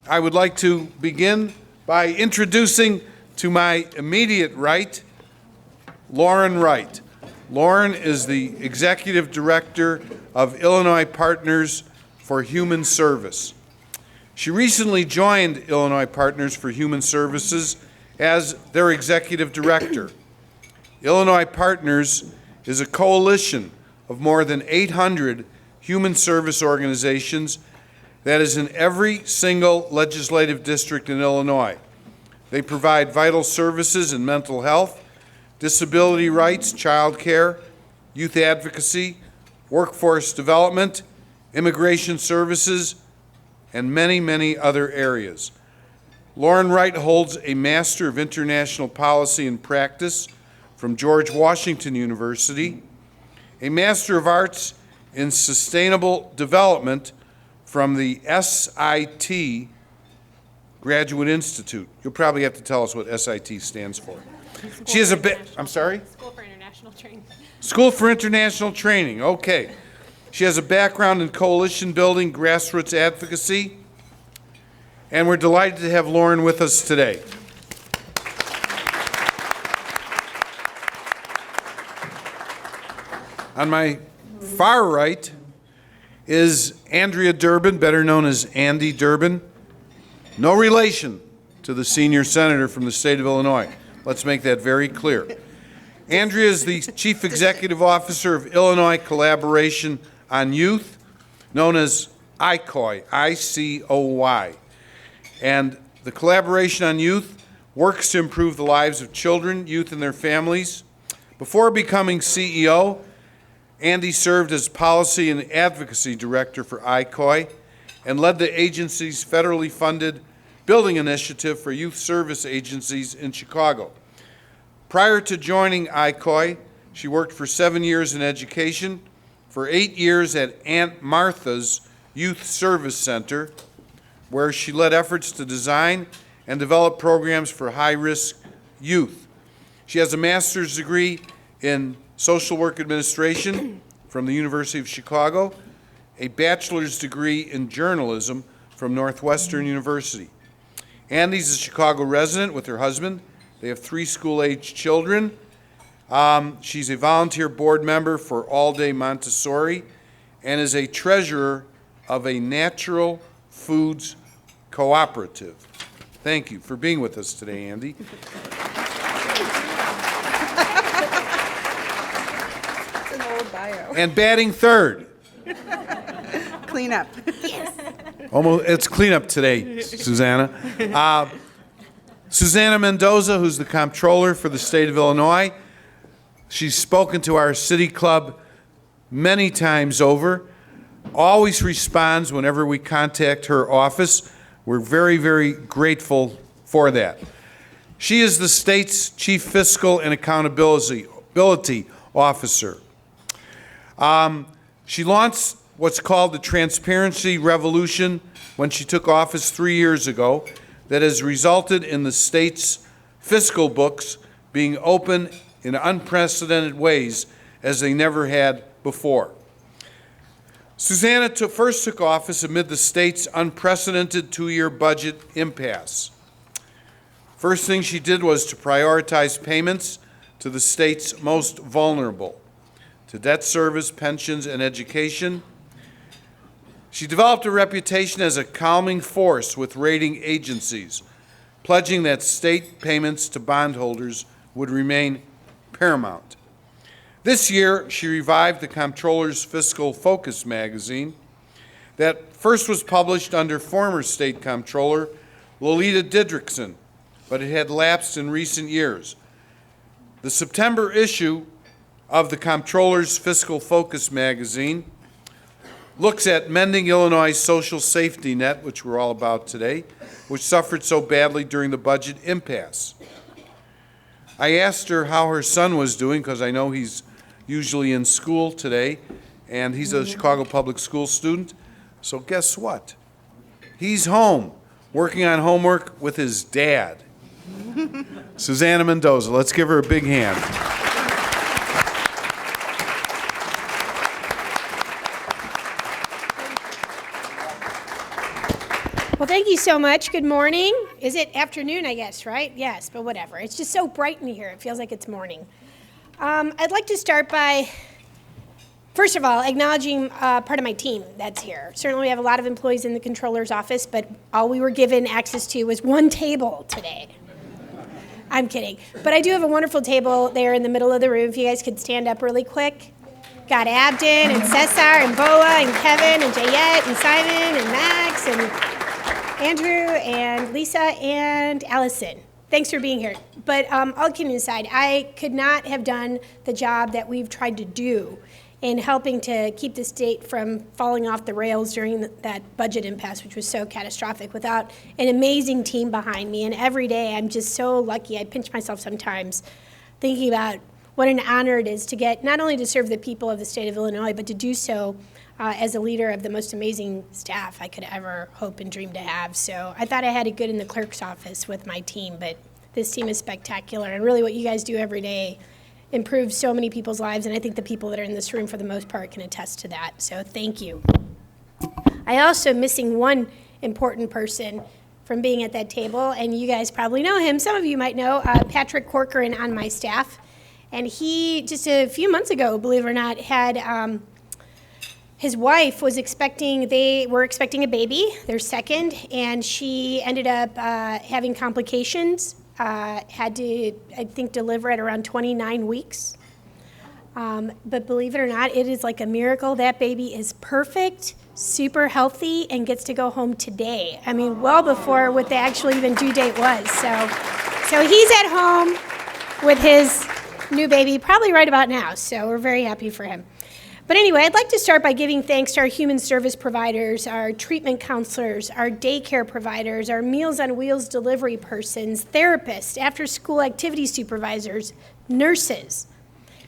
I would like to begin by introducing to my immediate right, Lauren Wright. Lauren is the Executive Director of Illinois Partners for Human Service. She recently joined Illinois Partners for Human Services as their Executive Director. Illinois Partners is a coalition of more than 800 human service organizations that is in every single legislative district in Illinois. They provide vital services in mental health, disability rights, child care, youth advocacy, workforce development, immigration services, and many, many other areas. Lauren Wright holds a Master of International Policy and Practice from George Washington University, a Master of Arts in Sustainable Development from the SIT Graduate Institute. You'll probably have to tell us what SIT stands for. She has I'm sorry? School for International Training. School for International Training, okay. She has a background in coalition building, grassroots advocacy, and we're delighted to have Lauren with us today. On my far right is Andrea Durbin, better known as Andy Durbin. No relation to the senior senator from the state of Illinois. Let's make that very clear. Andrea is the Chief Executive Officer of Illinois Collaboration on Youth, known as ICOY, I-C-O-Y. And the Collaboration on Youth works to improve the lives of children, youth, and their families. Before becoming CEO, Andy served as Policy and Advocacy Director for ICOY and led the agency's federally funded building initiative for youth service agencies in Chicago. Prior to joining ICOY, she worked for 7 years in education, for 8 years at Aunt Martha's Youth Service Center, where she led efforts to design and develop programs for high-risk youth. She has a master's degree in social work administration from the University of Chicago, a bachelor's degree in journalism from Northwestern University. Andy's a Chicago resident with her husband. They have 3 school-aged children. She's a volunteer board member for All Day Montessori and is a treasurer of a natural foods cooperative. Thank you for being with us today, Andy. Bio. And batting third. Clean up. Almost, it's cleanup today, Susana. Susana Mendoza, who's the Comptroller for the state of Illinois. She's spoken to our city club many times over, always responds whenever we contact her office. We're very, very grateful for that. She is the state's Chief Fiscal and Accountability Officer. She launched what's called the Transparency Revolution when she took office 3 years ago that has resulted in the state's fiscal books being open in unprecedented ways as they never had before. Susana first took office amid the state's unprecedented 2-year budget impasse. First thing she did was to prioritize payments to the state's most vulnerable, to debt service, pensions, and education. She developed a reputation as a calming force with rating agencies, pledging that state payments to bondholders would remain paramount. This year, she revived the Comptroller's Fiscal Focus magazine that first was published under former State Comptroller Lolita Didrikson, but it had lapsed in recent years. The September issue of the Comptroller's Fiscal Focus magazine looks at mending Illinois' social safety net, which we're all about today, which suffered so badly during the budget impasse. I asked her how her son was doing, because I know he's usually in school today, and he's a Chicago Public School student. So guess what? He's home, working on homework with his dad. Susana Mendoza, let's give her a big hand. Well, thank you so much. Good morning. Is it afternoon, I guess, right? Yes, but whatever. It's just so bright in here. It feels like it's morning. I'd like to start by, first of all, acknowledging part of my team that's here. Certainly we have a lot of employees in the Comptroller's office, but all we were given access to was one table today. I'm kidding. But I do have a wonderful table there in the middle of the room. If you guys could stand up really quick. Got Abden and Cesar and Boa and Kevin and Jayette and Simon and Max and Andrew and Lisa and Allison. Thanks for being here. But all kidding aside, I could not have done the job that we've tried to do in helping to keep the state from falling off the rails during that budget impasse, which was so catastrophic, without an amazing team behind me. And every day I'm just so lucky. I pinch myself sometimes thinking about what an honor it is to get not only to serve the people of the state of Illinois, but to do so as a leader of the most amazing staff I could ever hope and dream to have. So I thought I had it good in the clerk's office with my team, but this team is spectacular. And really what you guys do every day improves so many people's lives, and I think the people that are in this room for the most part can attest to that. So thank you. I also am missing one important person from being at that table, and you guys probably know him. Some of you might know Patrick Corcoran on my staff. And he, just a few months ago, believe it or not, had his wife was they were expecting a baby, their second, and she ended up having complications, had to, I think, deliver at around 29 weeks. But believe it or not, it is like a miracle. That baby is perfect, super healthy, and gets to go home today. I mean, well before what the actual even due date was. So he's at home with his new baby, probably right about now, so we're very happy for him. But anyway, I'd like to start by giving thanks to our human service providers, our treatment counselors, our daycare providers, our Meals on Wheels delivery persons, therapists, after-school activity supervisors, nurses.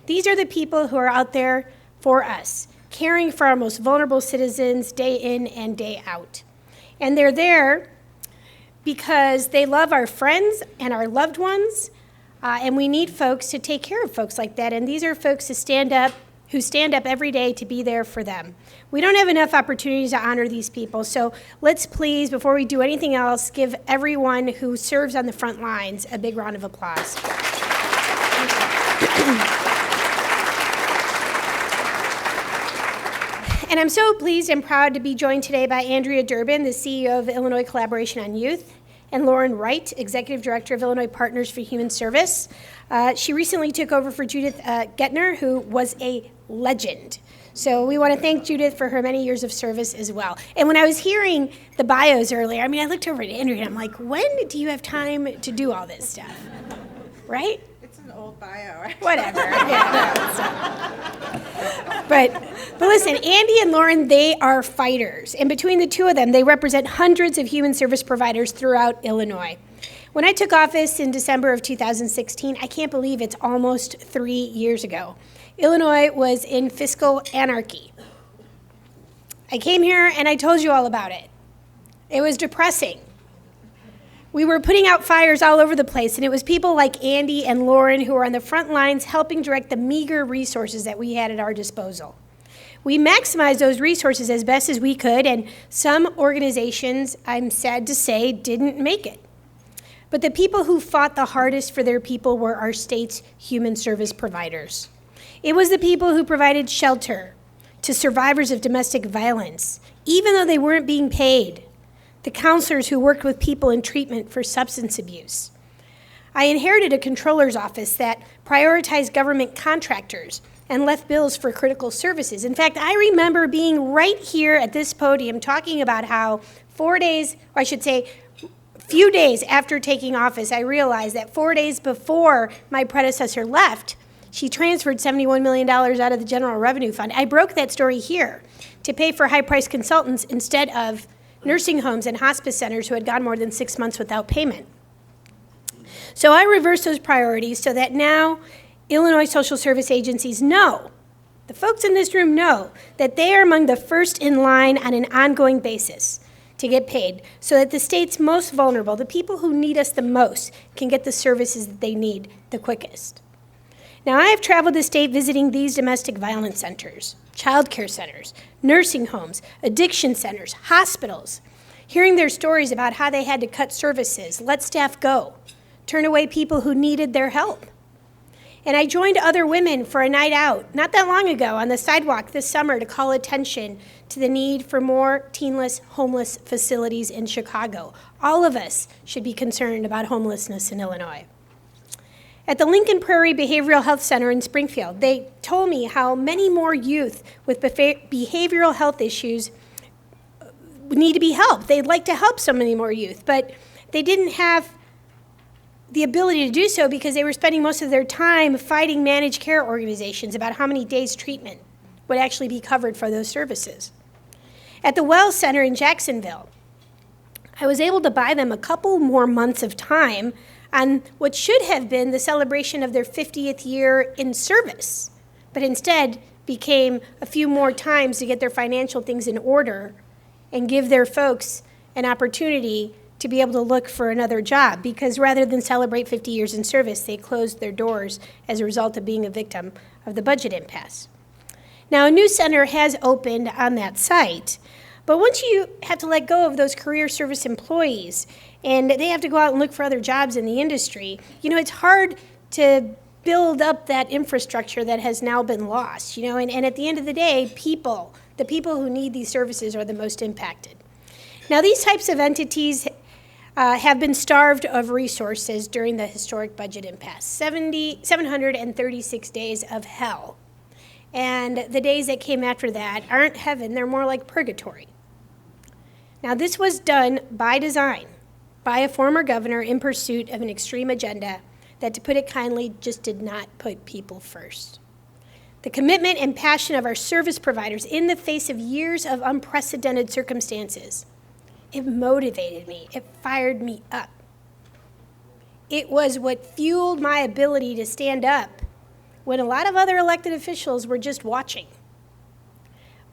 These are the people who are out there for us, caring for our most vulnerable citizens day in and day out. And they're there because they love our friends and our loved ones, and we need folks to take care of folks like that. And these are folks who stand up every day to be there for them. We don't have enough opportunities to honor these people. So let's please, before we do anything else, give everyone who serves on the front lines a big round of applause. And I'm so pleased and proud to be joined today by Andrea Durbin, the CEO of Illinois Collaboration on Youth, and Lauren Wright, Executive Director of Illinois Partners for Human Service. She recently took over for Judith Gettner, who was a legend. So we want to thank Judith for her many years of service as well. And when I was hearing the bios earlier, I mean, I looked over at Andrea and I'm like, when do you have time to do all this stuff? Right? It's an old bio. Whatever. Yeah, But listen, Andy and Lauren, they are fighters. And between the two of them, they represent hundreds of human service providers throughout Illinois. When I took office in December of 2016, I can't believe it's almost 3 years ago. Illinois was in fiscal anarchy. I came here and I told you all about it. It was depressing. We were putting out fires all over the place, and it was people like Andy and Lauren who were on the front lines helping direct the meager resources that we had at our disposal. We maximized those resources as best as we could, and some organizations, I'm sad to say, didn't make it. But the people who fought the hardest for their people were our state's human service providers. It was the people who provided shelter to survivors of domestic violence, even though they weren't being paid. The counselors who worked with people in treatment for substance abuse. I inherited a controller's office that prioritized government contractors and left bills for critical services. In fact, I remember being right here at this podium talking about how 4 days, or I should say, few days after taking office, I realized that 4 days before my predecessor left, she transferred $71 million out of the General Revenue Fund. I broke that story here to pay for high-priced consultants instead of nursing homes and hospice centers who had gone more than 6 months without payment. So I reversed those priorities so that now Illinois social service agencies know, the folks in this room know, that they are among the first in line on an ongoing basis to get paid so that the state's most vulnerable, the people who need us the most, can get the services that they need the quickest. Now, I have traveled the state visiting these domestic violence centers, child care centers, nursing homes, addiction centers, hospitals, hearing their stories about how they had to cut services, let staff go, turn away people who needed their help. And I joined other women for a night out not that long ago on the sidewalk this summer to call attention to the need for more teenless homeless facilities in Chicago. All of us should be concerned about homelessness in Illinois. At the Lincoln Prairie Behavioral Health Center in Springfield, they told me how many more youth with behavioral health issues need to be helped. They'd like to help so many more youth, but they didn't have the ability to do so because they were spending most of their time fighting managed care organizations about how many days treatment would actually be covered for those services. At the Wells Center in Jacksonville, I was able to buy them a couple more months of time on what should have been the celebration of their 50th year in service, but instead became a few more times to get their financial things in order and give their folks an opportunity to be able to look for another job, because rather than celebrate 50 years in service, they closed their doors as a result of being a victim of the budget impasse. Now, a new center has opened on that site, but once you have to let go of those career service employees and they have to go out and look for other jobs in the industry, it's hard to build up that infrastructure that has now been lost, and at the end of the day, the people who need these services are the most impacted. Now, these types of entities have been starved of resources during the historic budget impasse, 736 days of hell. And the days that came after that aren't heaven, they're more like purgatory. Now, this was done by design by a former governor in pursuit of an extreme agenda that, to put it kindly, just did not put people first. The commitment and passion of our service providers in the face of years of unprecedented circumstances, it motivated me, it fired me up. It was what fueled my ability to stand up when a lot of other elected officials were just watching.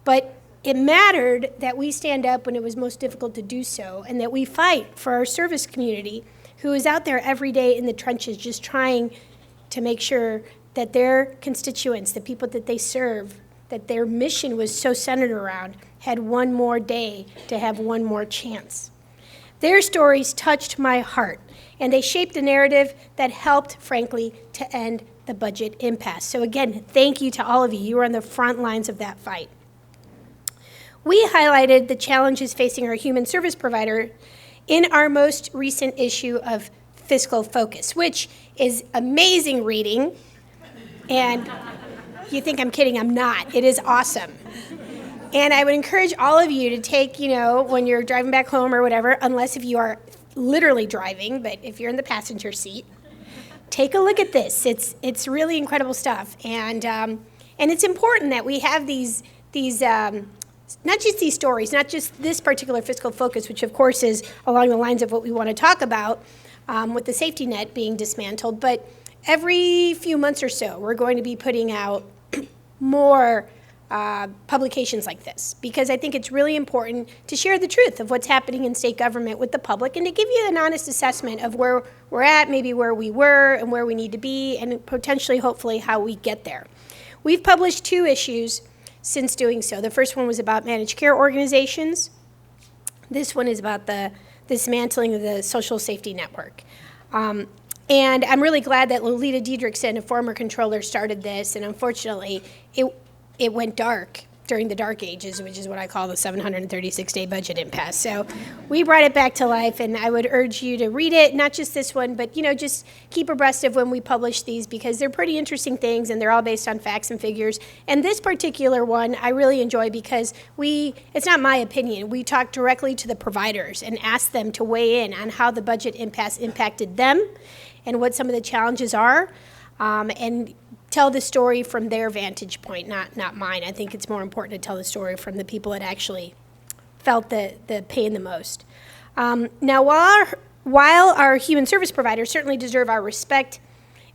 But it mattered that we stand up when it was most difficult to do so, and that we fight for our service community who is out there every day in the trenches just trying to make sure that their constituents, the people that they serve, that their mission was so centered around, had one more day to have one more chance. Their stories touched my heart, and they shaped a narrative that helped, frankly, to end the budget impasse. So again, thank you to all of you. You were on the front lines of that fight. We highlighted the challenges facing our human service provider in our most recent issue of Fiscal Focus, which is amazing reading. And you think I'm kidding, I'm not. It is awesome. And I would encourage all of you to take, when you're driving back home or whatever, unless if you are literally driving, but if you're in the passenger seat, take a look at this. It's really incredible stuff. And it's important that we have these not just these stories, not just this particular Fiscal Focus, which of course is along the lines of what we want to talk about with the safety net being dismantled, but every few months or so, we're going to be putting out more publications like this, because I think it's really important to share the truth of what's happening in state government with the public and to give you an honest assessment of where we're at, maybe where we were and where we need to be, and potentially, hopefully, how we get there. We've published 2 issues since doing so. The first one was about managed care organizations. This one is about the dismantling of the social safety network. And I'm really glad that Lolita Diedrichson, a former controller, started this, and unfortunately, it went dark during the dark ages, which is what I call the 736-day budget impasse. So we brought it back to life, and I would urge you to read it, not just this one, but just keep abreast of when we publish these, because they're pretty interesting things, and they're all based on facts and figures. And this particular one I really enjoy because it's not my opinion. We talk directly to the providers and ask them to weigh in on how the budget impasse impacted them and what some of the challenges are, and tell the story from their vantage point, not mine. I think it's more important to tell the story from the people that actually felt the pain the most. Now, while our human service providers certainly deserve our respect,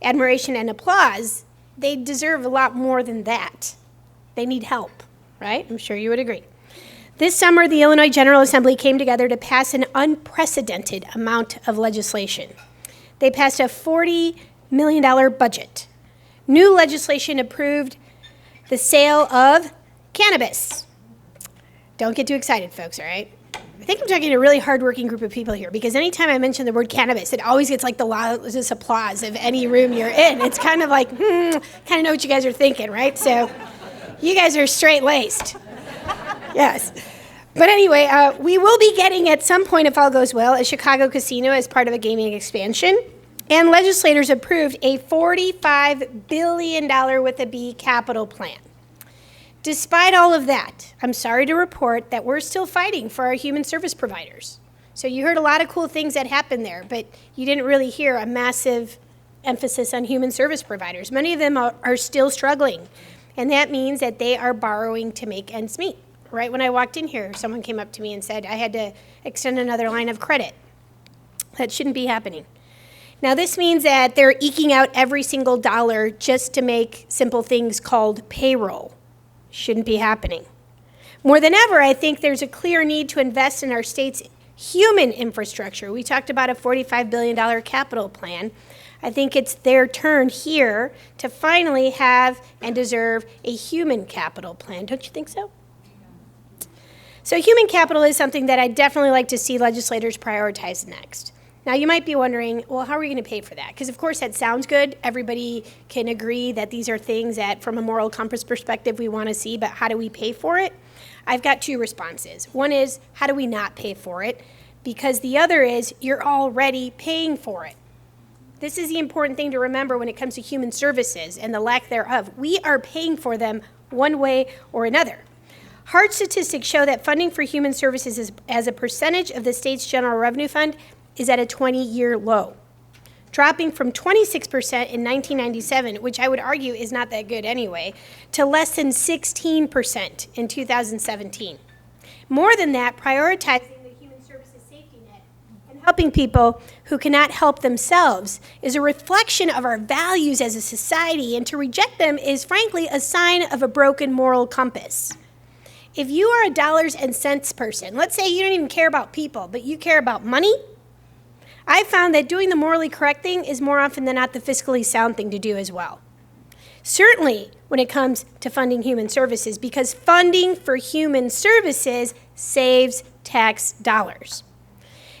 admiration, and applause, they deserve a lot more than that. They need help, right? I'm sure you would agree. This summer, the Illinois General Assembly came together to pass an unprecedented amount of legislation. They passed a $40 million budget. New legislation approved the sale of cannabis. Don't get too excited, folks, all right? I think I'm talking to a really hardworking group of people here, because anytime I mention the word cannabis, it always gets like the loudest applause of any room you're in. It's kind of like, kind of know what you guys are thinking, right? So you guys are straight-laced. Yes. But anyway, we will be getting at some point, if all goes well, a Chicago casino as part of a gaming expansion. And legislators approved a $45 billion with a B capital plan. Despite all of that, I'm sorry to report that we're still fighting for our human service providers. So you heard a lot of cool things that happened there, but you didn't really hear a massive emphasis on human service providers. Many of them are still struggling, and that means that they are borrowing to make ends meet. Right when I walked in here, someone came up to me and said I had to extend another line of credit. That shouldn't be happening. Now, this means that they're eking out every single dollar just to make simple things called payroll. Shouldn't be happening. More than ever, I think there's a clear need to invest in our state's human infrastructure. We talked about a $45 billion capital plan. I think it's their turn here to finally have and deserve a human capital plan. Don't you think so? So human capital is something that I'd definitely like to see legislators prioritize next. Now, you might be wondering, well, how are we going to pay for that? Because, of course, that sounds good. Everybody can agree that these are things that, from a moral compass perspective, we want to see, but how do we pay for it? I've got two responses. One is, how do we not pay for it? Because the other is, you're already paying for it. This is the important thing to remember when it comes to human services and the lack thereof. We are paying for them one way or another. Hard statistics show that funding for human services as a percentage of the state's general revenue fund is at a 20-year low, dropping from 26% in 1997, which I would argue is not that good anyway, to less than 16% in 2017. More than that, prioritizing the human services safety net and helping people who cannot help themselves is a reflection of our values as a society, and to reject them is frankly a sign of a broken moral compass. If you are a dollars and cents person, let's say you don't even care about people, but you care about money, I've found that doing the morally correct thing is more often than not the fiscally sound thing to do as well. Certainly when it comes to funding human services, because funding for human services saves tax dollars.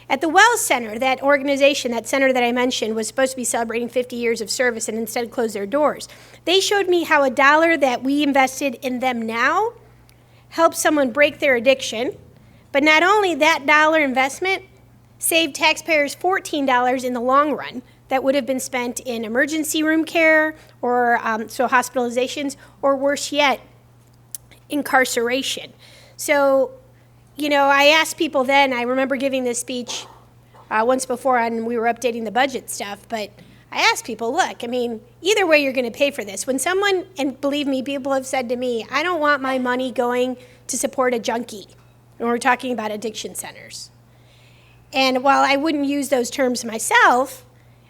At the Wells Center, that organization, that center that I mentioned, was supposed to be celebrating 50 years of service and instead closed their doors. They showed me how a dollar that we invested in them now helped someone break their addiction, but not only that dollar investment saved taxpayers $14 in the long run that would have been spent in emergency room care or so hospitalizations, or worse yet, incarceration. So, you know, I asked people then, I remember giving this speech once before and we were updating the budget stuff, but I asked people, look, I mean, either way you're going to pay for this. When someone, and believe me, people have said to me, I don't want my money going to support a junkie, and we're talking about addiction centers. And while I wouldn't use those terms myself,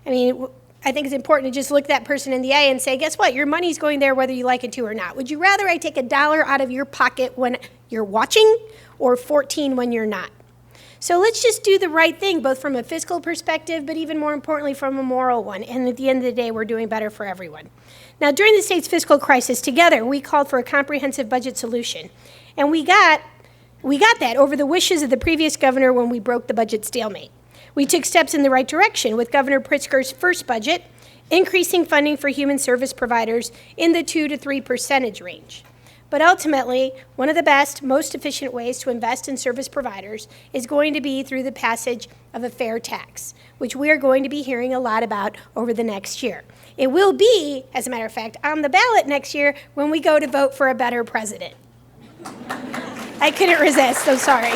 I mean, I think it's important to just look that person in the eye and say, guess what? Your money's going there whether you like it to or not. Would you rather I take $1 out of your pocket when you're watching or 14 when you're not? So let's just do the right thing, both from a fiscal perspective, but even more importantly, from a moral one. And at the end of the day, we're doing better for everyone. Now, during the state's fiscal crisis, together, we called for a comprehensive budget solution. And we got that over the wishes of the previous governor when we broke the budget stalemate. We took steps in the right direction with Governor Pritzker's first budget, increasing funding for human service providers in the 2 to 3% range. But ultimately, one of the best, most efficient ways to invest in service providers is going to be through the passage of a fair tax, which we are going to be hearing a lot about over the next year. It will be, as a matter of fact, on the ballot next year when we go to vote for a better president. I couldn't resist, I'm sorry.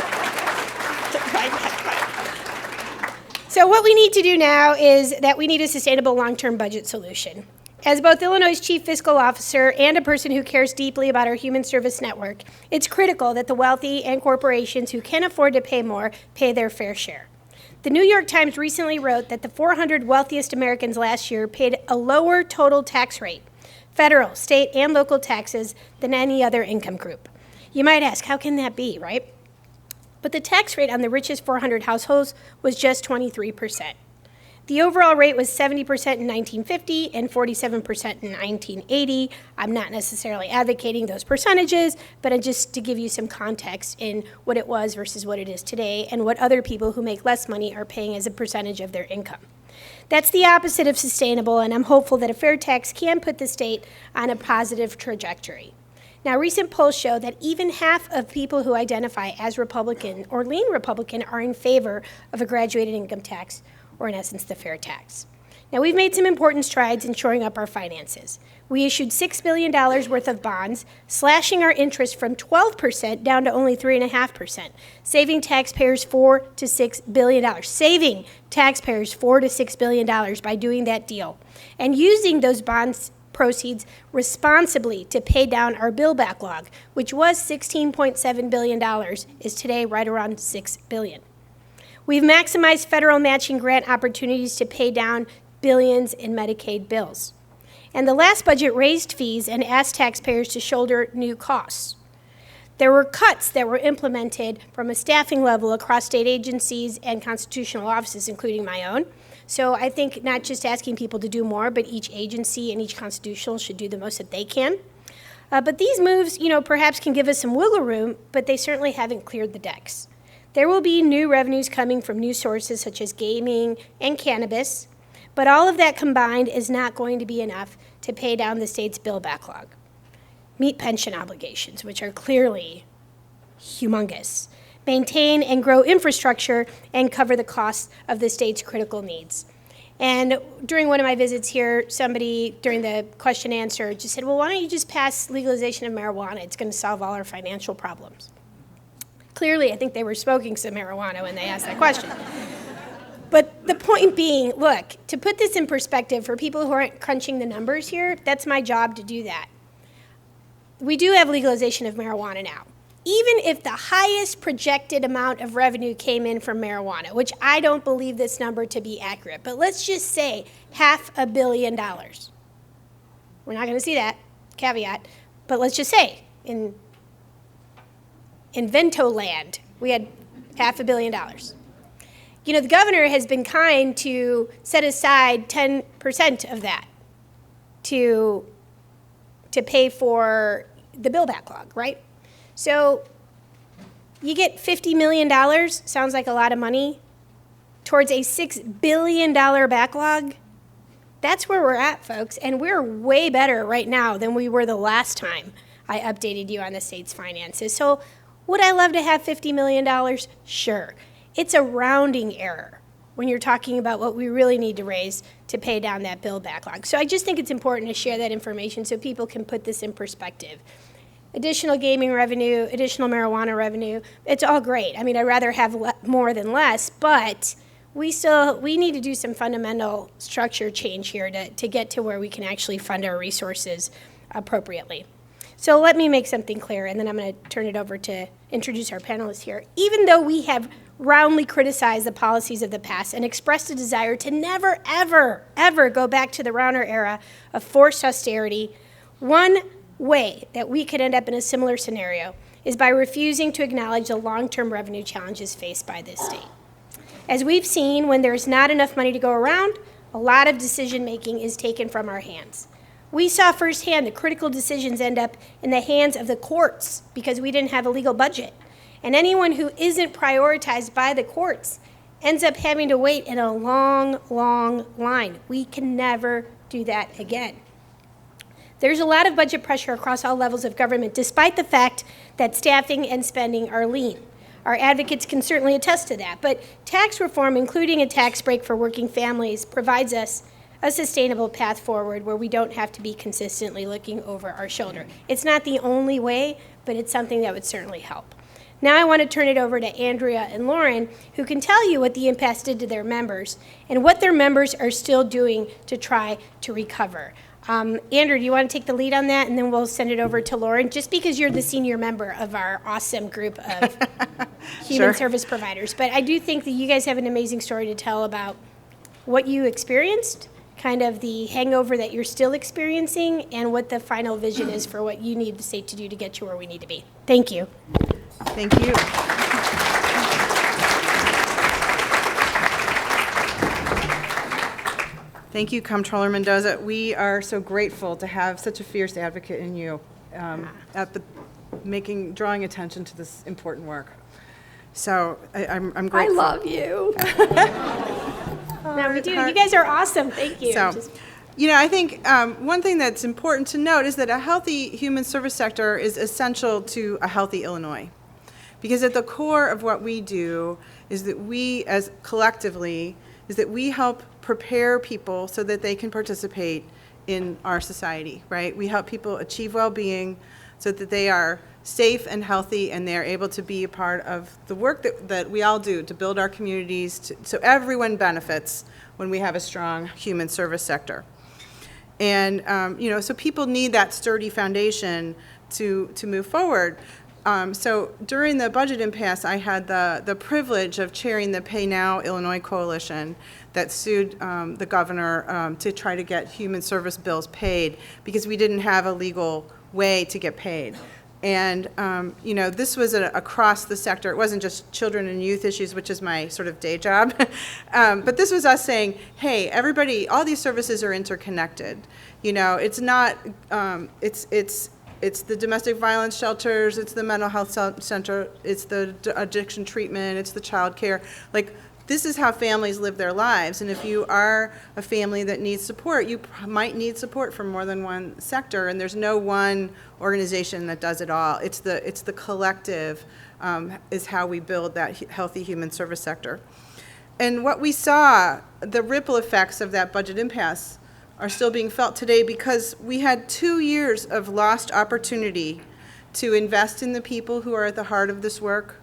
So what we need to do now is that we need a sustainable long-term budget solution. As both Illinois' chief fiscal officer and a person who cares deeply about our human service network, it's critical that the wealthy and corporations who can afford to pay more pay their fair share. The New York Times recently wrote that the 400 wealthiest Americans last year paid a lower total tax rate, federal, state, and local taxes, than any other income group. You might ask, how can that be, right? But the tax rate on the richest 400 households was just 23%. The overall rate was 70% in 1950 and 47% in 1980. I'm not necessarily advocating those percentages, but just to give you some context in what it was versus what it is today and what other people who make less money are paying as a percentage of their income. That's the opposite of sustainable, and I'm hopeful that a fair tax can put the state on a positive trajectory. Now, recent polls show that even half of people who identify as Republican or lean Republican are in favor of a graduated income tax, or in essence, the fair tax. Now, we've made some important strides in shoring up our finances. We issued $6 billion worth of bonds, slashing our interest from 12% down to only 3.5%, saving taxpayers $4 to $6 billion, saving taxpayers $4 to $6 billion by doing that deal, and using those bonds proceeds responsibly to pay down our bill backlog, which was $16.7 billion, is today right around $6 billion. We've maximized federal matching grant opportunities to pay down billions in Medicaid bills. And the last budget raised fees and asked taxpayers to shoulder new costs. There were cuts that were implemented from a staffing level across state agencies and constitutional offices, including my own. So I think not just asking people to do more, but each agency and each constitutional should do the most that they can. But these moves, perhaps can give us some wiggle room, but they certainly haven't cleared the decks. There will be new revenues coming from new sources such as gaming and cannabis, but all of that combined is not going to be enough to pay down the state's bill backlog, meet pension obligations, which are clearly humongous, maintain and grow infrastructure, and cover the costs of the state's critical needs. And during one of my visits here, somebody during the question and answer just said, well, why don't you just pass legalization of marijuana? It's going to solve all our financial problems. Clearly, I think they were smoking some marijuana when they asked that question. But the point being, look, to put this in perspective for people who aren't crunching the numbers here, that's my job to do that. We do have legalization of marijuana now. Even if the highest projected amount of revenue came in from marijuana, which I don't believe this number to be accurate, but let's just say $500 million. We're not going to see that, caveat, but let's just say in Vento land, we had $500 million. The governor has been kind to set aside 10% of that to pay for the bill backlog, right? So you get $50 million, sounds like a lot of money, towards a $6 billion backlog. That's where we're at, folks, and we're way better right now than we were the last time I updated you on the state's finances. So would I love to have $50 million? Sure. It's a rounding error when you're talking about what we really need to raise to pay down that bill backlog. So I just think it's important to share that information so people can put this in perspective. Additional gaming revenue, additional marijuana revenue, it's all great. I mean, I'd rather have more than less, but we need to do some fundamental structure change here to get to where we can actually fund our resources appropriately. So let me make something clear, and then I'm going to turn it over to introduce our panelists here. Even though we have roundly criticized the policies of the past and expressed a desire to never, ever, ever go back to the Rauner era of forced austerity, one way that we could end up in a similar scenario is by refusing to acknowledge the long-term revenue challenges faced by this state. As we've seen, when there's not enough money to go around, a lot of decision-making is taken from our hands. We saw firsthand the critical decisions end up in the hands of the courts because we didn't have a legal budget. And anyone who isn't prioritized by the courts ends up having to wait in a long, long line. We can never do that again. There's a lot of budget pressure across all levels of government, despite the fact that staffing and spending are lean. Our advocates can certainly attest to that. But tax reform, including a tax break for working families, provides us a sustainable path forward where we don't have to be consistently looking over our shoulder. It's not the only way, but it's something that would certainly help. Now I want to turn it over to Andrea and Lauren, who can tell you what the impasse did to their members and what their members are still doing to try to recover. Andrew, do you want to take the lead on that, and then we'll send it over to Lauren, just because you're the senior member of our awesome group of human service providers. But I do think that you guys have an amazing story to tell about what you experienced, kind of the hangover that you're still experiencing, and what the final vision is for what you need the state to do to get to where we need to be. Thank you. Thank you. Thank you, Comptroller Mendoza. We are so grateful to have such a fierce advocate in you at the drawing attention to this important work. So I'm I grateful. love you. No, we do. You guys are awesome. Thank you. So, I think one thing that's important to note is that a healthy human service sector is essential to a healthy Illinois. Because at the core of what we do is that we, as collectively, is that we help prepare people so that they can participate in our society, right? We help people achieve well-being so that they are safe and healthy and they're able to be a part of the work that we all do to build our communities, so everyone benefits when we have a strong human service sector. And, so people need that sturdy foundation to move forward. So during the budget impasse, I had the privilege of chairing the Pay Now Illinois Coalition that sued the governor to try to get human service bills paid because we didn't have a legal way to get paid. And, this was across the sector. It wasn't just children and youth issues, which is my sort of day job. But this was us saying, hey, everybody, all these services are interconnected. It's not, it's the domestic violence shelters, it's the mental health center, it's the addiction treatment, it's the child care. Like, this is how families live their lives. And if you are a family that needs support, you might need support from more than one sector. And there's no one organization that does it all. It's the collective is how we build that healthy human service sector. And what we saw, the ripple effects of that budget impasse are still being felt today because we had 2 years of lost opportunity to invest in the people who are at the heart of this work.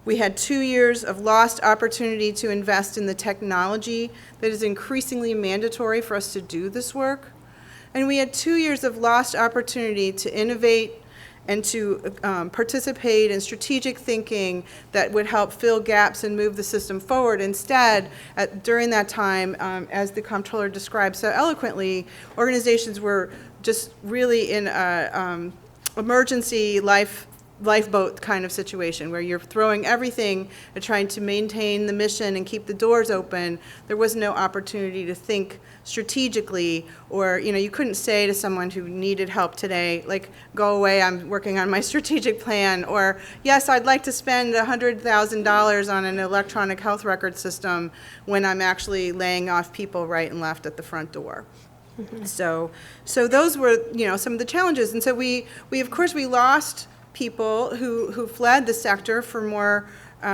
We had 2 years of lost opportunity to invest in the technology that is increasingly mandatory for us to do this work. And we had 2 years of lost opportunity to innovate and to participate in strategic thinking that would help fill gaps and move the system forward. Instead, during that time, as the Comptroller described so eloquently, organizations were just really in an emergency lifeboat kind of situation where you're throwing everything and trying to maintain the mission and keep the doors open. There was no opportunity to think strategically, or you couldn't say to someone who needed help today, like, go away, I'm working on my strategic plan, or yes, I'd like to spend $100,000 on an electronic health record system when I'm actually laying off people right and left at the front door. Mm-hmm. So those were some of the challenges. And so we of course we lost people who fled the sector for more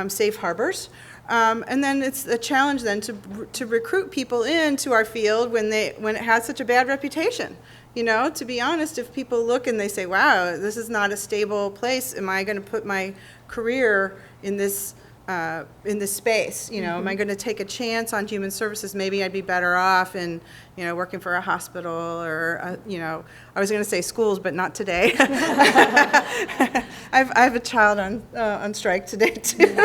safe harbors. And then it's a challenge then to recruit people into our field when it has such a bad reputation. To be honest, if people look and they say, wow, this is not a stable place, am I going to put my career in this space? Mm-hmm. Am I going to take a chance on human services? Maybe I'd be better off in, working for a hospital or, I was going to say schools, but not today. I have a child on strike today too.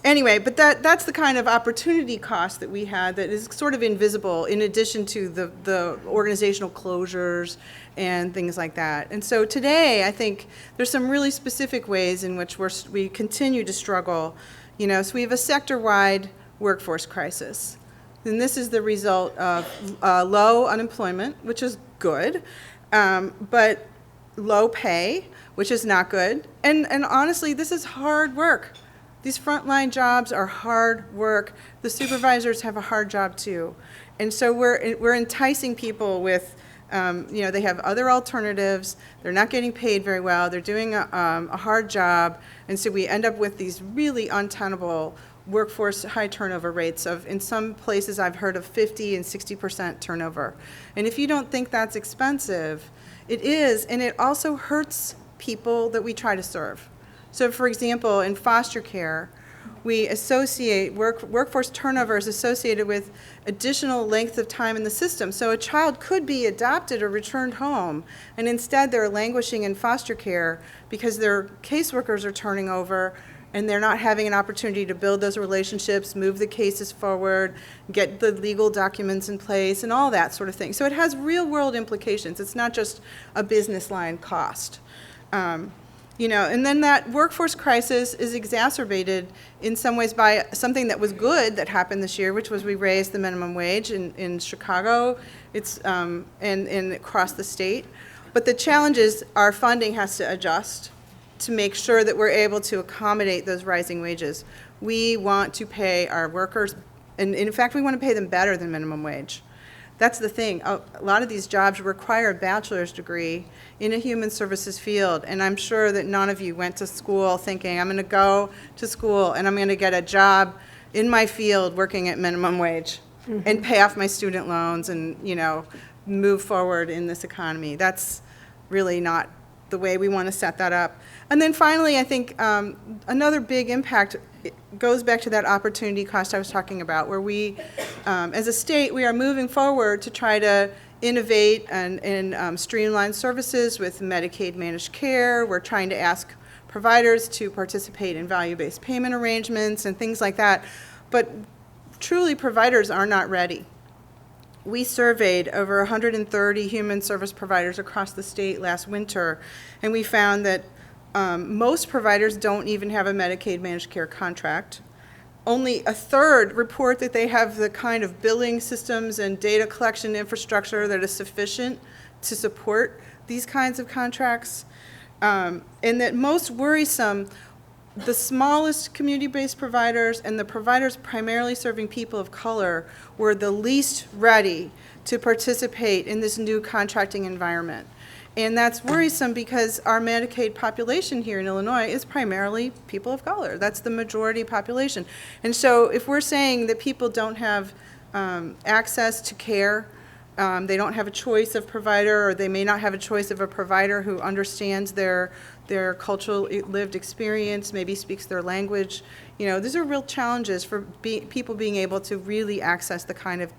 Anyway, but that's the kind of opportunity cost that we had that is sort of invisible in addition to the organizational closures and things like that. And so today, I think there's some really specific ways in which we continue to struggle. So we have a sector-wide workforce crisis. And this is the result of low unemployment, which is good, but low pay, which is not good. And honestly, this is hard work. These frontline jobs are hard work. The supervisors have a hard job too. And so we're enticing people with, they have other alternatives. They're not getting paid very well. They're doing a hard job. And so we end up with these really untenable workforce high turnover rates of, in some places I've heard of 50 and 60% turnover. And if you don't think that's expensive, it is, and it also hurts people that we try to serve. So for example, in foster care, we associate workforce turnover is associated with additional length of time in the system. So a child could be adopted or returned home, and instead they're languishing in foster care because their caseworkers are turning over and they're not having an opportunity to build those relationships, move the cases forward, get the legal documents in place, and all that sort of thing. So it has real-world implications. It's not just a business line cost. And then that workforce crisis is exacerbated in some ways by something that was good that happened this year, which was we raised the minimum wage in Chicago, and across the state. But the challenge is our funding has to adjust to make sure that we're able to accommodate those rising wages. We want to pay our workers, and in fact, we want to pay them better than minimum wage. That's the thing. A lot of these jobs require a bachelor's degree in a human services field, and I'm sure that none of you went to school thinking, I'm going to go to school and I'm going to get a job in my field working at minimum wage and pay off my student loans and, move forward in this economy. That's really not the way we want to set that up. And then finally, I think another big impact goes back to that opportunity cost I was talking about, where we, as a state, we are moving forward to try to innovate and streamline services with Medicaid managed care. We're trying to ask providers to participate in value-based payment arrangements and things like that. But truly, providers are not ready. We surveyed over 130 human service providers across the state last winter, and we found that most providers don't even have a Medicaid managed care contract. Only a third report that they have the kind of billing systems and data collection infrastructure that is sufficient to support these kinds of contracts. And that most worrisome, the smallest community-based providers and the providers primarily serving people of color were the least ready to participate in this new contracting environment. And that's worrisome because our Medicaid population here in Illinois is primarily people of color. That's the majority population. And so if we're saying that people don't have access to care, they don't have a choice of provider, or they may not have a choice of a provider who understands their cultural lived experience, maybe speaks their language. These are real challenges for people being able to really access the kind of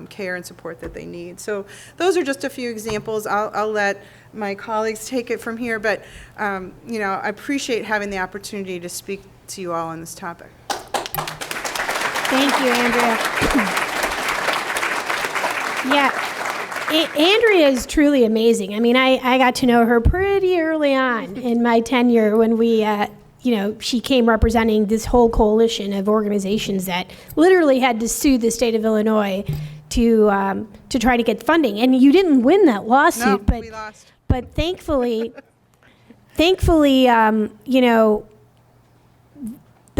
care and support that they need. So those are just a few examples. I'll let my colleagues take it from here, but I appreciate having the opportunity to speak to you all on this topic. Thank you, Andrea. Yeah, Andrea is truly amazing. I mean, I got to know her pretty early on in my tenure when we, she came representing this whole coalition of organizations that literally had to sue the state of Illinois to try to get funding. And you didn't win that lawsuit, No, we lost. But thankfully, the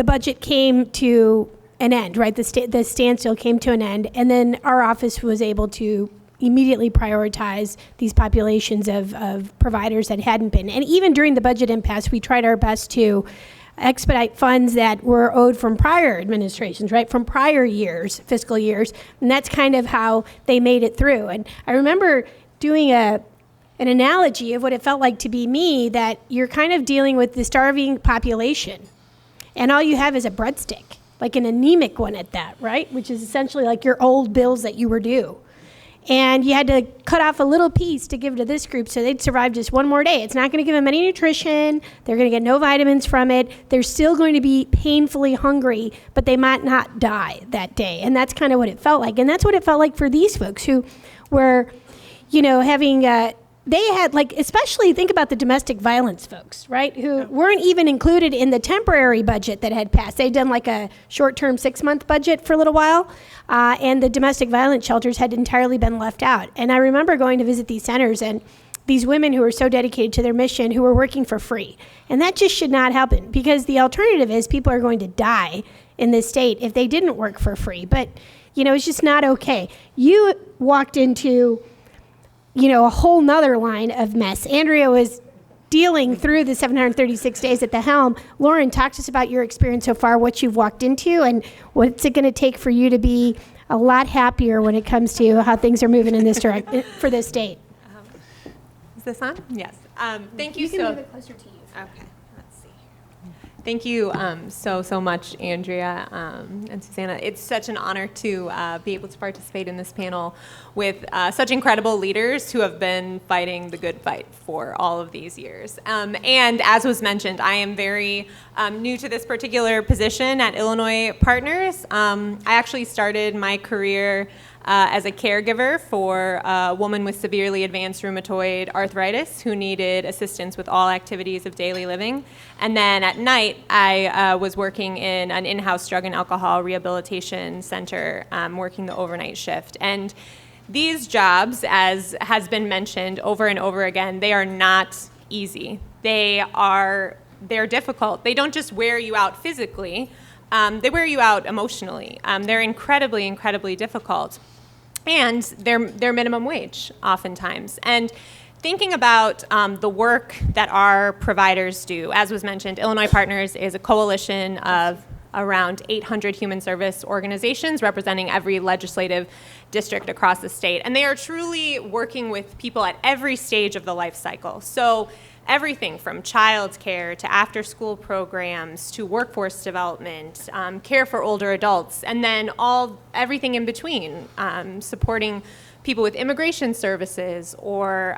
budget came to an end, right? The standstill came to an end, and then our office was able to immediately prioritize these populations of providers that hadn't been. And even during the budget impasse, we tried our best to expedite funds that were owed from prior administrations, right? From prior years, fiscal years. And that's kind of how they made it through. And I remember doing an analogy of what it felt like to be me, that you're kind of dealing with the starving population, and all you have is a breadstick, like an anemic one at that, right? Which is essentially like your old bills that you were due. And you had to cut off a little piece to give to this group so they'd survive just one more day. It's not going to give them any nutrition. They're going to get no vitamins from it. They're still going to be painfully hungry, but they might not die that day. And that's kind of what it felt like. And that's what it felt like for these folks who were, having... they had, especially think about the domestic violence folks, right, who weren't even included in the temporary budget that had passed. They'd done a short-term 6-month budget for a little while, and the domestic violence shelters had entirely been left out. And I remember going to visit these centers and these women who were so dedicated to their mission who were working for free. And that just should not happen, because the alternative is people are going to die in this state if they didn't work for free. But, it's just not okay. You walked into a whole nother line of mess. Andrea was dealing through the 736 days at the helm. Lauren, talk to us about your experience so far, what you've walked into, and what's it going to take for you to be a lot happier when it comes to how things are moving in this direction for this state. Is this on? Yes. Thank you. You can move it closer to you. Okay. Let's see. Thank you so much, Andrea and Susana. It's such an honor to be able to participate in this panel with such incredible leaders who have been fighting the good fight for all of these years. And as was mentioned, I am very new to this particular position at Illinois Partners. I actually started my career as a caregiver for a woman with severely advanced rheumatoid arthritis who needed assistance with all activities of daily living. And then at night, I was working in an in-house drug and alcohol rehabilitation center, working the overnight shift. And these jobs, as has been mentioned over and over again, they are not easy. They're difficult. They don't just wear you out physically, they wear you out emotionally. They're incredibly, incredibly difficult. And they're minimum wage oftentimes. And thinking about the work that our providers do, as was mentioned, Illinois Partners is a coalition of around 800 human service organizations representing every legislative district across the state. And they are truly working with people at every stage of the life cycle. So everything from child care to after-school programs to workforce development, care for older adults, and then everything in between, supporting people with immigration services or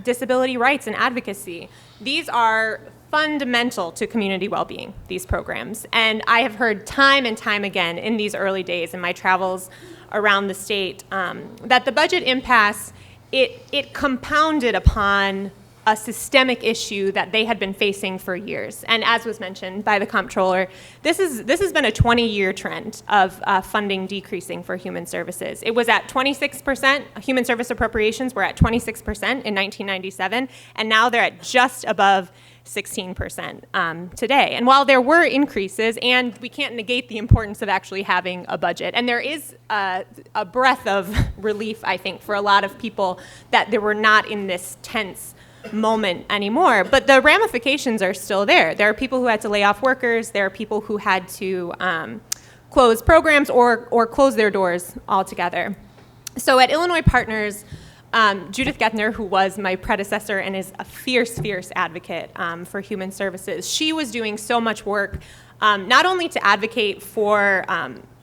disability rights and advocacy. These are fundamental to community well-being, these programs. And I have heard time and time again in these early days in my travels around the state that the budget impasse, it compounded upon a systemic issue that they had been facing for years. And as was mentioned by the Comptroller, this has been a 20-year trend of funding decreasing for human services. It was at 26%, human service appropriations were at 26% in 1997, and now they're at just above 16% today. And while there were increases, and we can't negate the importance of actually having a budget, and there is a breath of relief, I think, for a lot of people that they were not in this tense moment anymore, but the ramifications are still there. There are people who had to lay off workers. There are people who had to close programs or close their doors altogether. So at Illinois Partners, Judith Gethner, who was my predecessor and is a fierce, fierce advocate for human services, she was doing so much work not only to advocate for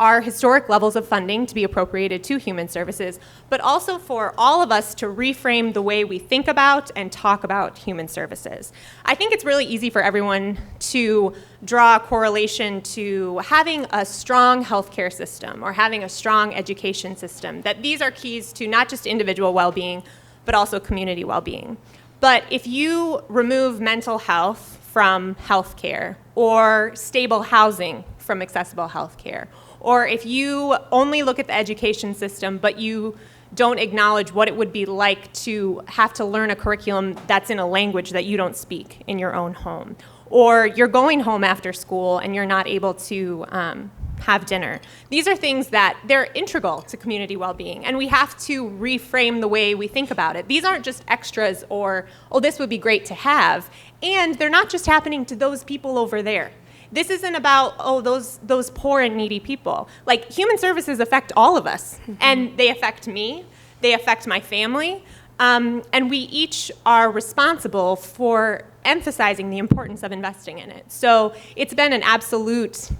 our historic levels of funding to be appropriated to human services, but also for all of us to reframe the way we think about and talk about human services. I think it's really easy for everyone to draw a correlation to having a strong healthcare system or having a strong education system, that these are keys to not just individual well-being, but also community well-being. But if you remove mental health from healthcare, or stable housing from accessible healthcare, or if you only look at the education system but you don't acknowledge what it would be like to have to learn a curriculum that's in a language that you don't speak in your own home, or you're going home after school and you're not able to have dinner. These are things that they're integral to community well-being, and we have to reframe the way we think about it. These aren't just extras or, oh, this would be great to have, and they're not just happening to those people over there. This isn't about, oh, those poor and needy people. Like, human services affect all of us, and they affect me, they affect my family, and we each are responsible for emphasizing the importance of investing in it. So it's been an absolute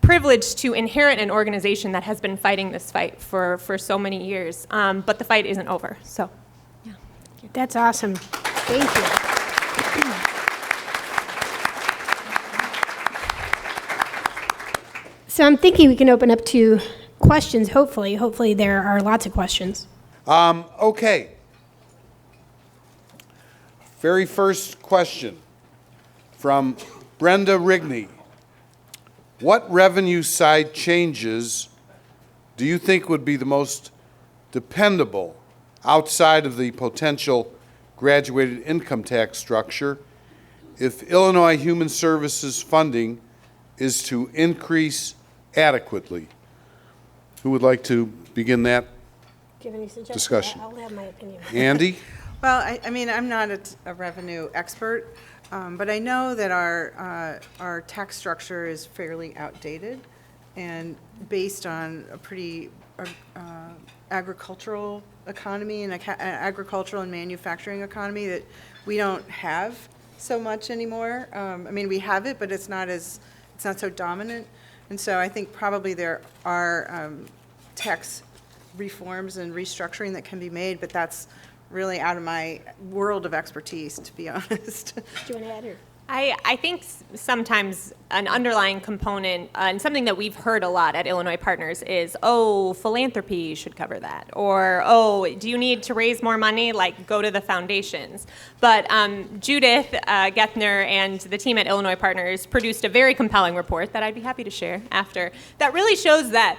privilege to inherit an organization that has been fighting this fight for so many years, but the fight isn't over. So, yeah. That's awesome. Thank you. So I'm thinking we can open up to questions, hopefully. Hopefully there are lots of questions. Okay. Very first question from Brenda Rigney. What revenue side changes do you think would be the most dependable outside of the potential graduated income tax structure if Illinois Human Services funding is to increase adequately? Who would like to begin that Do you have any suggestions? discussion? I'll have my opinion. Andy? Well, I mean, I'm not a revenue expert, but I know that our tax structure is fairly outdated and based on a pretty agricultural economy and agricultural and manufacturing economy that we don't have so much anymore. I mean, we have it, but it's not so dominant. And so I think probably there are tax reforms and restructuring that can be made, but that's really out of my world of expertise, to be honest. Do you want to add or? I think sometimes an underlying component, and something that we've heard a lot at Illinois Partners is, oh, philanthropy should cover that. Or, oh, do you need to raise more money? Like, go to the foundations. But Judith Gethner and the team at Illinois Partners produced a very compelling report that I'd be happy to share after, that really shows that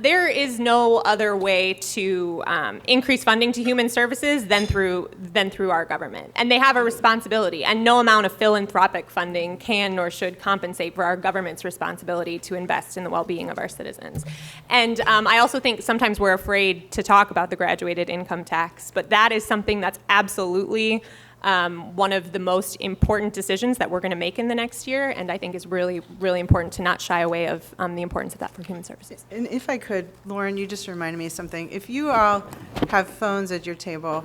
there is no other way to increase funding to human services than through our government. And they have a responsibility, and no amount of philanthropic funding can nor should compensate for our government's responsibility to invest in the well-being of our citizens. And I also think sometimes we're afraid to talk about the graduated income tax, but that is something that's absolutely one of the most important decisions that we're going to make in the next year, and I think is really, really important to not shy away of the importance of that for human services. And if I could, Lauren, you just reminded me of something. If you all have phones at your table,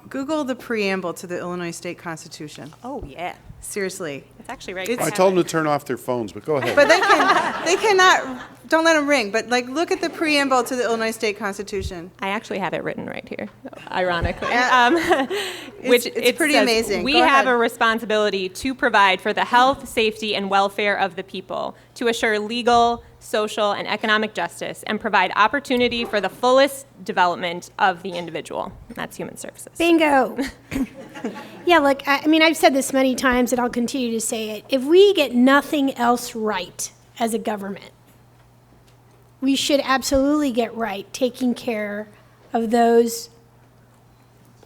Google the preamble to the Illinois State Constitution. Oh, yeah. Seriously. It's actually right. It's- I told them to turn off their phones, but go ahead. But they cannot, don't let them ring, but like look at the preamble to the Illinois State Constitution. I actually have it written right here, ironically. It's It pretty says, amazing. We Go have ahead. a responsibility to provide for the health, safety, and welfare of the people, to assure legal, social, and economic justice, and provide opportunity for the fullest development of the individual. That's human services. Bingo. Yeah, look, I mean, I've said this many times and I'll continue to say it. If we get nothing else right as a government, we should absolutely get right taking care of those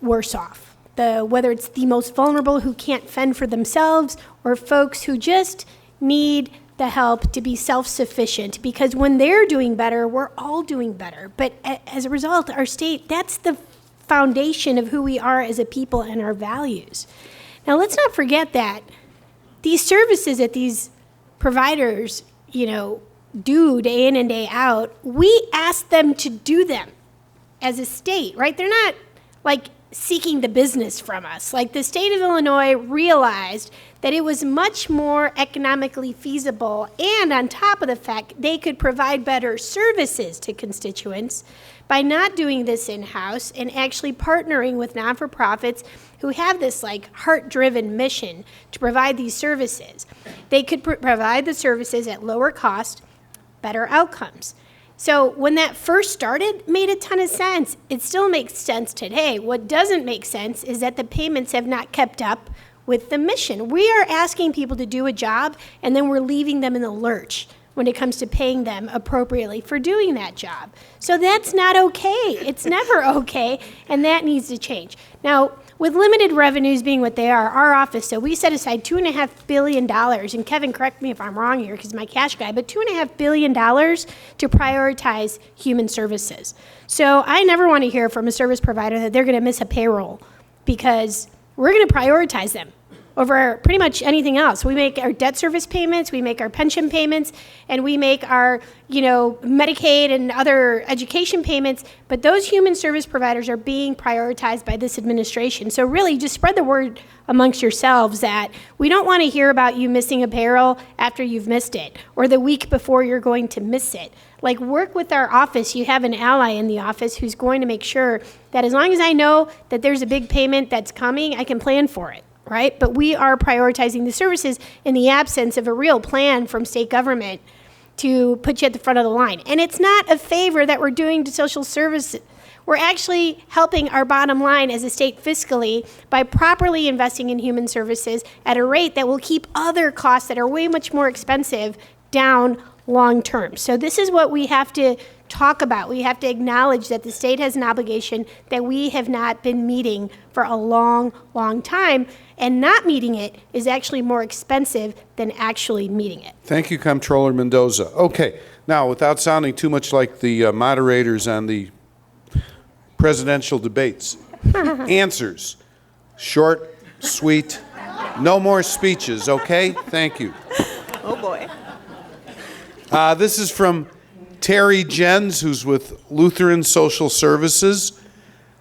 worse off. Whether it's the most vulnerable who can't fend for themselves, or folks who just need the help to be self-sufficient, because when they're doing better, we're all doing better. But as a result, our state, that's the foundation of who we are as a people and our values. Now, let's not forget that these services that these providers, do day in and day out, we ask them to do them as a state, right? They're not like seeking the business from us. Like, the state of Illinois realized that it was much more economically feasible, and on top of the fact, they could provide better services to constituents by not doing this in-house and actually partnering with not-for-profits who have this like heart-driven mission to provide these services. They could provide the services at lower cost, better outcomes. So when that first started, it made a ton of sense. It still makes sense today. What doesn't make sense is that the payments have not kept up with the mission. We are asking people to do a job, and then we're leaving them in the lurch when it comes to paying them appropriately for doing that job. So that's not okay. It's never okay, and that needs to change. Now, with limited revenues being what they are, our office, so we set aside $2.5 billion, and Kevin, correct me if I'm wrong here, because my cash guy, but $2.5 billion to prioritize human services. So I never want to hear from a service provider that they're going to miss a payroll, because we're going to prioritize them over pretty much anything else. We make our debt service payments, we make our pension payments, and we make our, Medicaid and other education payments, but those human service providers are being prioritized by this administration. So really, just spread the word amongst yourselves that we don't want to hear about you missing a payroll after you've missed it, or the week before you're going to miss it. Like, work with our office. You have an ally in the office who's going to make sure that as long as I know that there's a big payment that's coming, I can plan for it. Right? But we are prioritizing the services in the absence of a real plan from state government to put you at the front of the line. And it's not a favor that we're doing to social services. We're actually helping our bottom line as a state fiscally by properly investing in human services at a rate that will keep other costs that are way much more expensive down long term. So this is what we have to talk about. We have to acknowledge that the state has an obligation that we have not been meeting for a long, long time, and not meeting it is actually more expensive than actually meeting it. Thank you, Comptroller Mendoza. Okay, now, without sounding too much like the moderators on the presidential debates, answers. Short, sweet, no more speeches, okay? Thank you. Oh, boy. This is from Terry Jens, who's with Lutheran Social Services.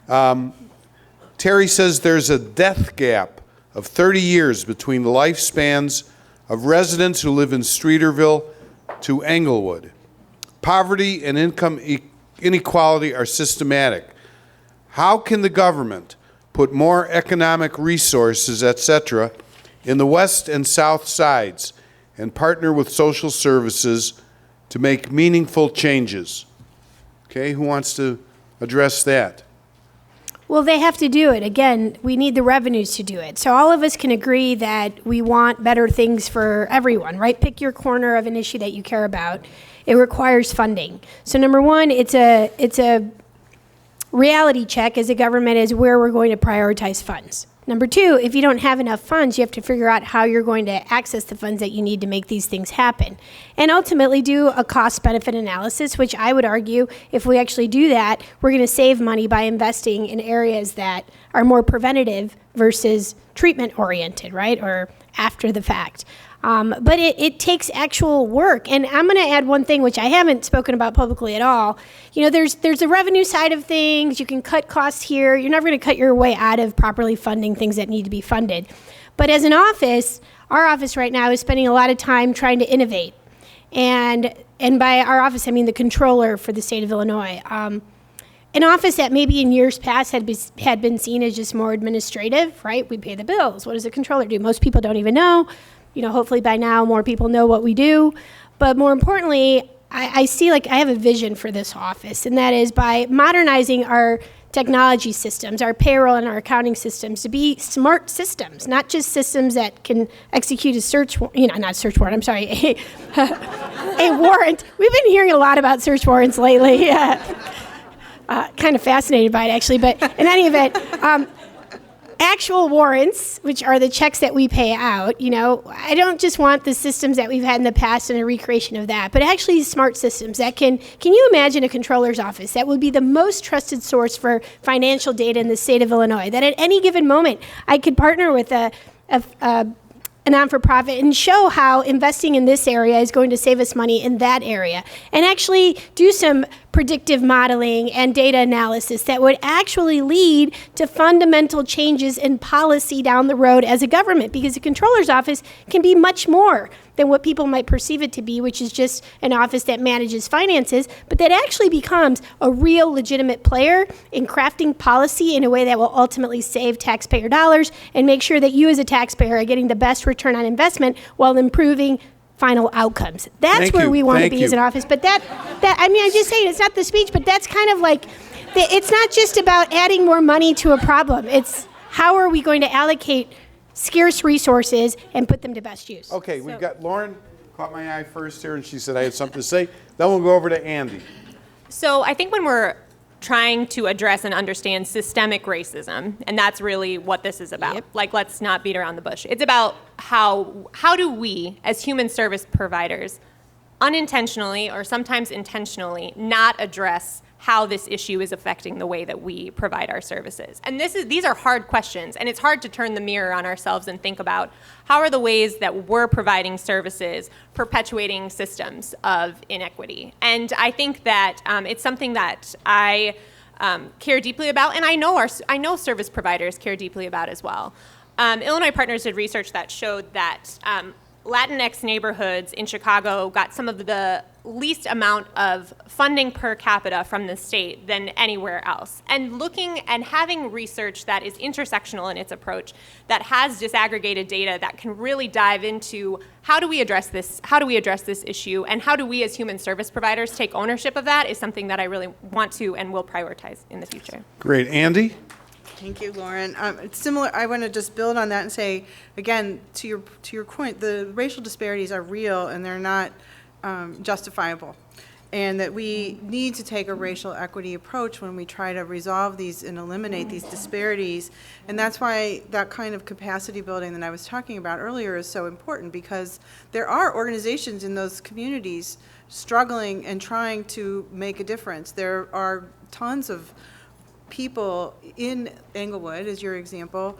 Terry says there's a death gap of 30 years between the lifespans of residents who live in Streeterville to Englewood. Poverty and income inequality are systematic. How can the government put more economic resources, etc., in the west and south sides and partner with social services to make meaningful changes. Okay, who wants to address that? Well, they have to do it. Again, we need the revenues to do it. So all of us can agree that we want better things for everyone, right? Pick your corner of an issue that you care about. It requires funding. So number one, it's a reality check as a government as where we're going to prioritize funds. Number two, if you don't have enough funds, you have to figure out how you're going to access the funds that you need to make these things happen. And ultimately do a cost-benefit analysis, which I would argue if we actually do that, we're going to save money by investing in areas that are more preventative versus treatment-oriented, right, or after the fact. But it takes actual work. And I'm going to add one thing, which I haven't spoken about publicly at all. You know, there's a revenue side of things. You can cut costs here. You're never going to cut your way out of properly funding things that need to be funded. But as an office, our office right now is spending a lot of time trying to innovate. And by our office, I mean the Comptroller for the state of Illinois. An office that maybe in years past had been seen as just more administrative, right? We pay the bills. What does a Comptroller do? Most people don't even know. You know, hopefully by now more people know what we do. But more importantly, I see, like, I have a vision for this office, and that is by modernizing our technology systems, our payroll and our accounting systems to be smart systems, not just systems that can execute a search, not search warrant, I'm sorry, a warrant. We've been hearing a lot about search warrants lately. Kind of fascinated by it, actually, but in any event, actual warrants, which are the checks that we pay out, I don't just want the systems that we've had in the past and a recreation of that, but actually smart systems that can you imagine a controller's office that would be the most trusted source for financial data in the state of Illinois, that at any given moment I could partner with a non-for-profit and show how investing in this area is going to save us money in that area, and actually do some predictive modeling and data analysis that would actually lead to fundamental changes in policy down the road as a government, because the Comptroller's office can be much more than what people might perceive it to be, which is just an office that manages finances, but that actually becomes a real legitimate player in crafting policy in a way that will ultimately save taxpayer dollars and make sure that you as a taxpayer are getting the best return on investment while improving final outcomes. That's where we want to be as an office. But I'm just saying, it's not the speech, but that's kind of like, it's not just about adding more money to a problem. It's how are we going to allocate scarce resources and put them to best use. Okay, we've got Lauren, caught my eye first here, and she said I had something to say. Then we'll go over to Andy. So I think when we're trying to address and understand systemic racism, and that's really what this is about. Yep. Like, let's not beat around the bush. It's about how do we, as human service providers, unintentionally or sometimes intentionally not address how this issue is affecting the way that we provide our services. And these are hard questions, and it's hard to turn the mirror on ourselves and think about how are the ways that we're providing services perpetuating systems of inequity. And I think that it's something that I care deeply about, and I know service providers care deeply about as well. Illinois Partners did research that showed that Latinx neighborhoods in Chicago got some of the least amount of funding per capita from the state than anywhere else. And looking and having research that is intersectional in its approach, that has disaggregated data that can really dive into how do we address this issue, and how do we as human service providers take ownership of that, is something that I really want to and will prioritize in the future. Great. Andy? Thank you, Lauren. It's similar. I want to just build on that and say, again, to your point, the racial disparities are real and they're not justifiable, and that we need to take a racial equity approach when we try to resolve these and eliminate these disparities. And that's why that kind of capacity building that I was talking about earlier is so important, because there are organizations in those communities struggling and trying to make a difference. There are tons of people in Englewood, as your example,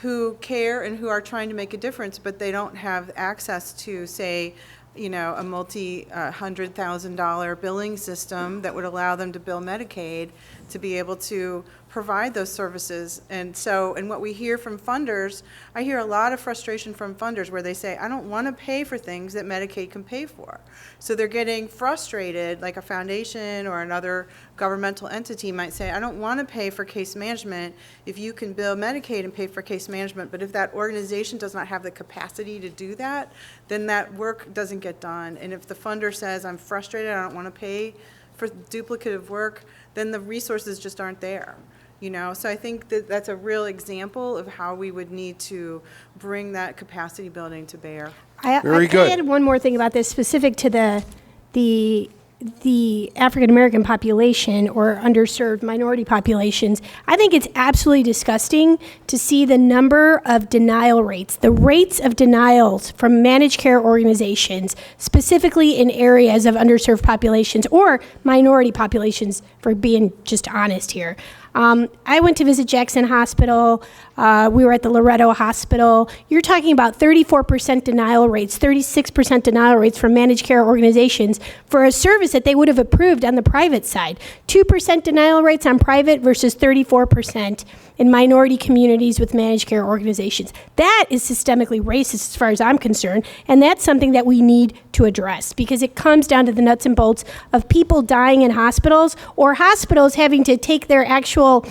who care and who are trying to make a difference, but they don't have access to, say, a multi-$100,000 billing system that would allow them to bill Medicaid to be able to provide those services. And so, and what we hear from funders, I hear a lot of frustration from funders where they say, I don't want to pay for things that Medicaid can pay for. So they're getting frustrated, like a foundation or another governmental entity might say, I don't want to pay for case management if you can bill Medicaid and pay for case management, but if that organization does not have the capacity to do that, then that work doesn't get done. And if the funder says, I'm frustrated, I don't want to pay for duplicative work, then the resources just aren't there. So I think that that's a real example of how we would need to bring that capacity building to bear. Very good. I add one more thing about this specific to the African American population or underserved minority populations. I think it's absolutely disgusting to see the number of denial rates, the rates of denials from managed care organizations, specifically in areas of underserved populations or minority populations, for being just honest here. I went to visit Jackson Hospital. We were at the Loretto Hospital. You're talking about 34% denial rates, 36% denial rates from managed care organizations for a service that they would have approved on the private side. 2% denial rates on private versus 34% in minority communities with managed care organizations. That is systemically racist as far as I'm concerned, and that's something that we need to address because it comes down to the nuts and bolts of people dying in hospitals or hospitals having to take their actual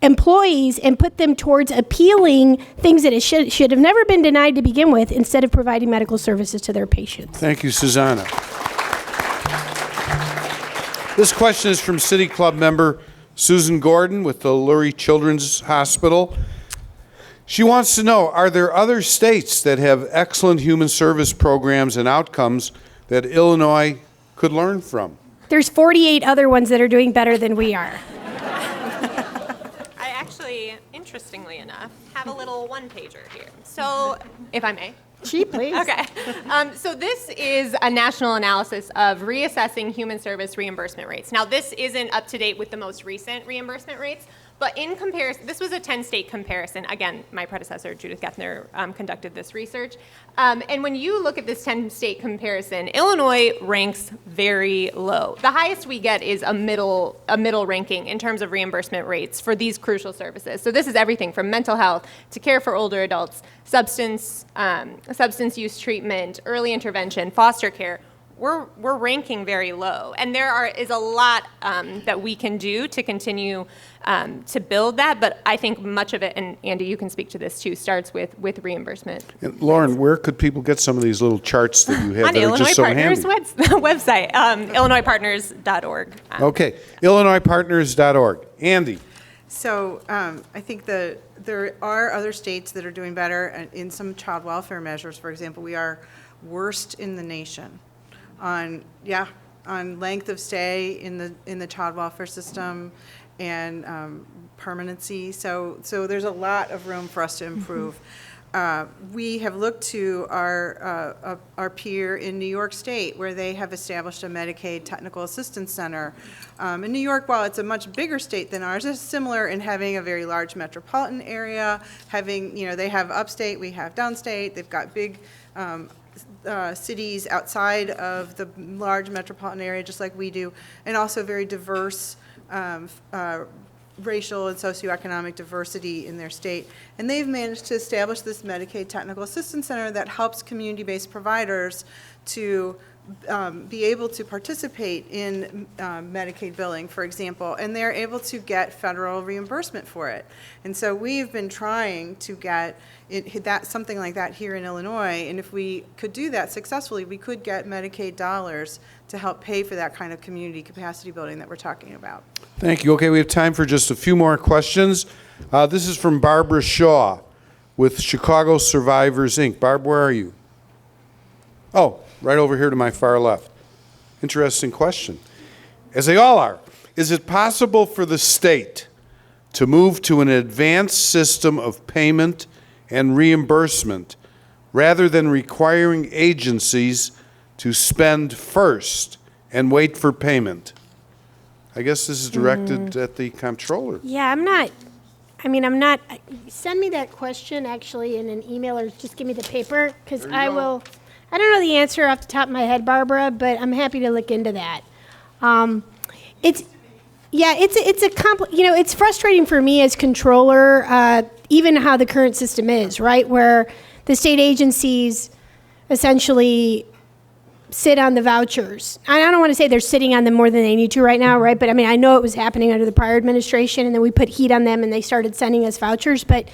employees and put them towards appealing things that it should have never been denied to begin with instead of providing medical services to their patients. Thank you, Susana. This question is from City Club member Susan Gordon with the Lurie Children's Hospital. She wants to know, are there other states that have excellent human service programs and outcomes that Illinois could learn from? There's 48 other ones that are doing better than we are. I actually, interestingly enough, have a little one-pager here. So, if I may. Gee, please. Okay. So this is a national analysis of reassessing human service reimbursement rates. Now, this isn't up to date with the most recent reimbursement rates, but in comparison, this was a 10-state comparison. Again, my predecessor, Judith Geffner, conducted this research. And when you look at this 10-state comparison, Illinois ranks very low. The highest we get is a middle ranking in terms of reimbursement rates for these crucial services. So this is everything from mental health to care for older adults, substance use treatment, early intervention, foster care. We're ranking very low, and there is a lot that we can do to continue to build that. But I think much of it, and Andy, you can speak to this too, starts with reimbursement. And Lauren, where could people get some of these little charts that you have On that are just so Illinois Partners handy? website, illinoispartners.org. Okay, illinoispartners.org. Andy. So I think there are other states that are doing better in some child welfare measures. For example, we are worst in the nation on length of stay in the child welfare system and permanency. So there's a lot of room for us to improve. We have looked to our peer in New York State, where they have established a Medicaid Technical Assistance Center. In New York, while it's a much bigger state than ours, it's similar in having a very large metropolitan area. They have upstate, we have downstate. They've got big cities outside of the large metropolitan area, just like we do, and also very diverse racial and socioeconomic diversity in their state. And they've managed to establish this Medicaid Technical Assistance Center that helps community-based providers to be able to participate in Medicaid billing, for example, and they're able to get federal reimbursement for it. And so we've been trying to get something like that here in Illinois, and if we could do that successfully, we could get Medicaid dollars to help pay for that kind of community capacity building that we're talking about. Thank you. Okay, we have time for just a few more questions. This is from Barbara Shaw with Chicago Survivors, Inc. Barb, where are you? Oh, right over here to my far left. Interesting question. As they all are, is it possible for the state to move to an advanced system of payment and reimbursement rather than requiring agencies to spend first and wait for payment? I guess this is directed at the Comptroller. Yeah, send me that question actually in an email or just give me the paper because I don't know the answer off the top of my head, Barbara, but I'm happy to look into that. Yeah, it's frustrating for me as controller, even how the current system is, right? Where the state agencies essentially sit on the vouchers. And I don't want to say they're sitting on them more than they need to right now, right? But I mean, I know it was happening under the prior administration, and then we put heat on them and they started sending us vouchers. But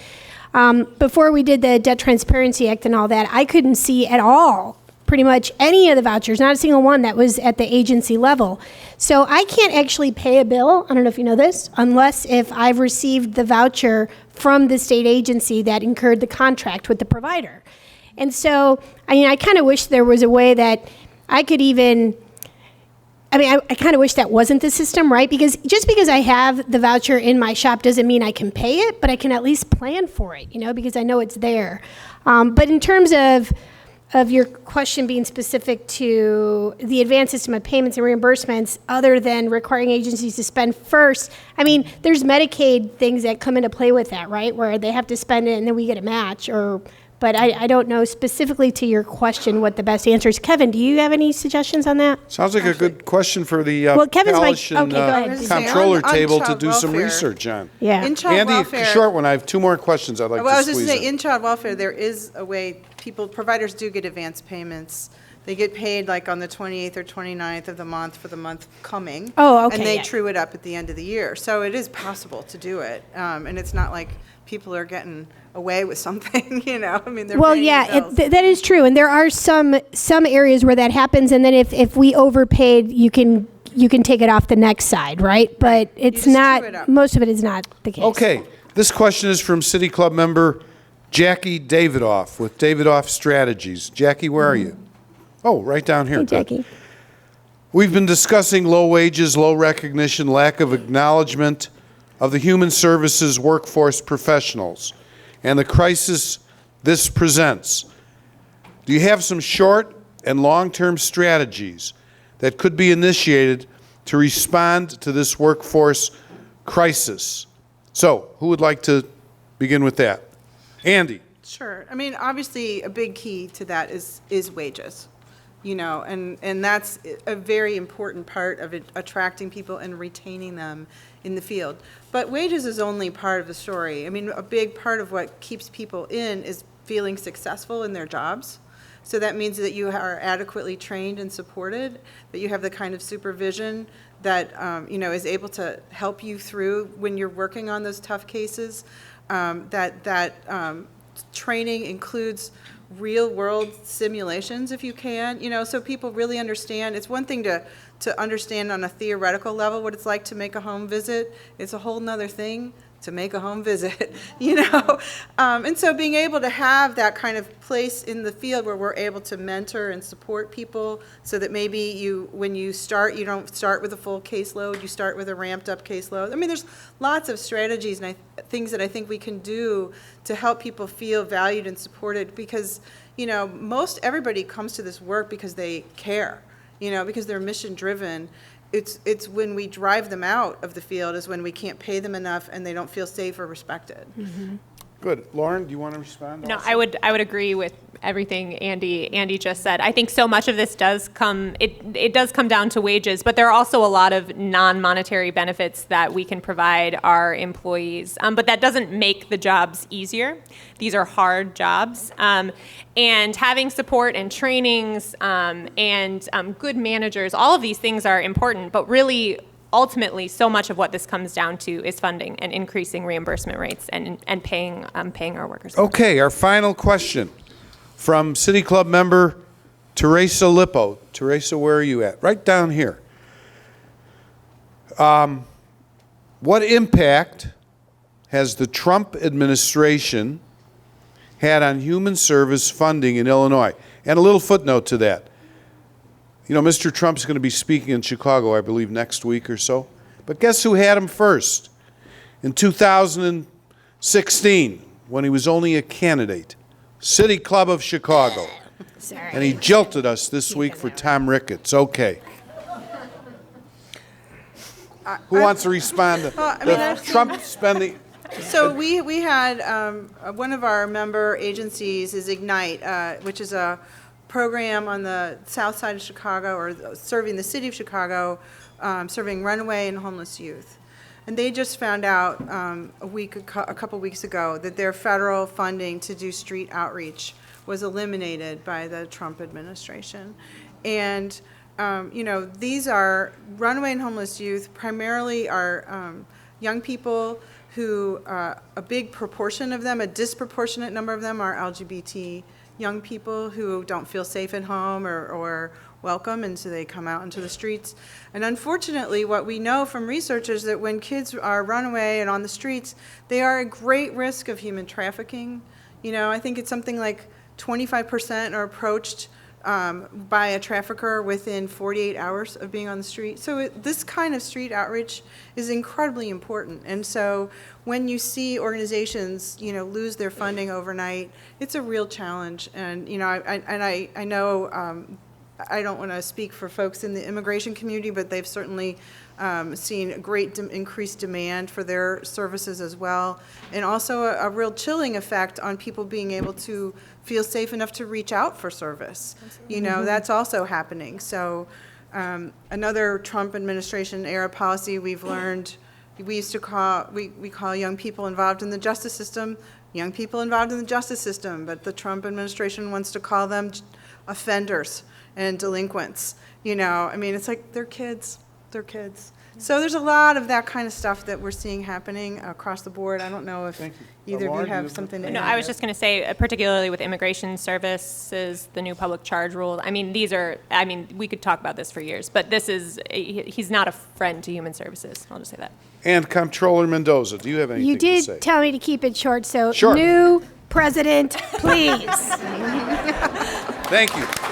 before we did the Debt Transparency Act and all that, I couldn't see at all pretty much any of the vouchers, not a single one that was at the agency level. So I can't actually pay a bill, I don't know if you know this, unless if I've received the voucher from the state agency that incurred the contract with the provider. And so, I mean, I kind of wish there was a way that I could even, I kind of wish that wasn't the system, right? Because just because I have the voucher in my shop doesn't mean I can pay it, but I can at least plan for it, because I know it's there. But in terms of your question being specific to the advanced system of payments and reimbursements, other than requiring agencies to spend first, I mean, there's Medicaid things that come into play with that, right? Where they have to spend it and then we get a match, but I don't know specifically to your question what the best answer is. Kevin, do you have any suggestions on that? Sounds like a good question for the Kevin's Palish and okay, go ahead. Comptroller On table to child do some welfare. research on. Yeah. In child Andy, welfare, short one. I have 2 more questions I'd like well, I to was just squeeze to say, in. in child welfare, there is a way providers do get advance payments. They get paid like on the 28th or 29th of the month for the month coming. Oh, okay, And they yeah. true it up at the end of the year. So it is possible to do it. And it's not like people are getting away with something, I mean, they're Well, paying yeah, their bills. that is true, and there are some areas where that happens, and then if we overpaid, you can take it off the next side, right? But it's just true not. it up. Most of it is not the case. Okay, this question is from City Club member Jackie Davidoff with Davidoff Strategies. Jackie, where are you? Oh, right down here. Hey, Jackie. We've been discussing low wages, low recognition, lack of acknowledgement of the human services workforce professionals and the crisis this presents. Do you have some short and long-term strategies that could be initiated to respond to this workforce crisis? So, who would like to begin with that? Andy. Sure. I mean, obviously, a big key to that is wages, and that's a very important part of it, attracting people and retaining them in the field. But wages is only part of the story. I mean, a big part of what keeps people in is feeling successful in their jobs. So that means that you are adequately trained and supported, that you have the kind of supervision that, is able to help you through when you're working on those tough cases, that training includes real-world simulations, if you can, so people really understand. It's one thing to understand on a theoretical level what it's like to make a home visit. It's a whole nother thing to make a home visit, And so being able to have that kind of place in the field where we're able to mentor and support people so that maybe when you start, you don't start with a full caseload, you start with a ramped up caseload. I mean, there's lots of strategies and things that I think we can do to help people feel valued and supported because, most everybody comes to this work because they care, because they're mission driven. It's when we drive them out of the field is when we can't pay them enough and they don't feel safe or respected. Mm-hmm. Good. Lauren, do you want to respond? No, also? I would agree with everything Andy just said. I think so much of this does come down to wages, but there are also a lot of non-monetary benefits that we can provide our employees. But that doesn't make the jobs easier. These are hard jobs. And having support and trainings and good managers, all of these things are important, but really ultimately, so much of what this comes down to is funding and increasing reimbursement rates and paying our workers. Okay, our final question from City Club member Teresa Lippo. Teresa, where are you at? Right down here. What impact has the Trump administration had on human service funding in Illinois? And a little footnote to that. Mr. Trump's going to be speaking in Chicago, I believe, next week or so. But guess who had him first? In 2016, when he was only a candidate. City Club of Chicago. Sorry. And he jilted us this week for Tom Ricketts. Okay. Who wants to respond to I've seen- Trump spending? So we had, one of our member agencies is Ignite, which is a program on the south side of Chicago, or serving the city of Chicago, serving runaway and homeless youth. And they just found out a couple weeks ago that their federal funding to do street outreach was eliminated by the Trump administration. And these are runaway and homeless youth, primarily are young people who, a big proportion of them, a disproportionate number of them, are LGBT young people who don't feel safe at home or welcome, and so they come out into the streets. And unfortunately, what we know from research is that when kids are runaway and on the streets, they are at great risk of human trafficking. I think it's something like 25% are approached by a trafficker within 48 hours of being on the street. So this kind of street outreach is incredibly important. And so when you see organizations, lose their funding overnight, it's a real challenge. And I know I don't want to speak for folks in the immigration community, but they've certainly seen great increased demand for their services as well, and also a real chilling effect on people being able to feel safe enough to reach out for service. That's also happening. So another Trump administration era policy we've learned, we used to call, we call young people involved in the justice system, young people involved in the justice system, but the Trump administration wants to call them offenders and delinquents. It's like they're kids. So there's a lot of that kind of stuff that we're seeing happening across the board. I don't know if either of you have something to add. No, I was just going to say, particularly with immigration services, the new public charge rule. We could talk about this for years, but he's not a friend to human services. I'll just say that. And Comptroller Mendoza, do you have anything You to say? did tell me to keep it short, so Sure. new president, please. Thank you.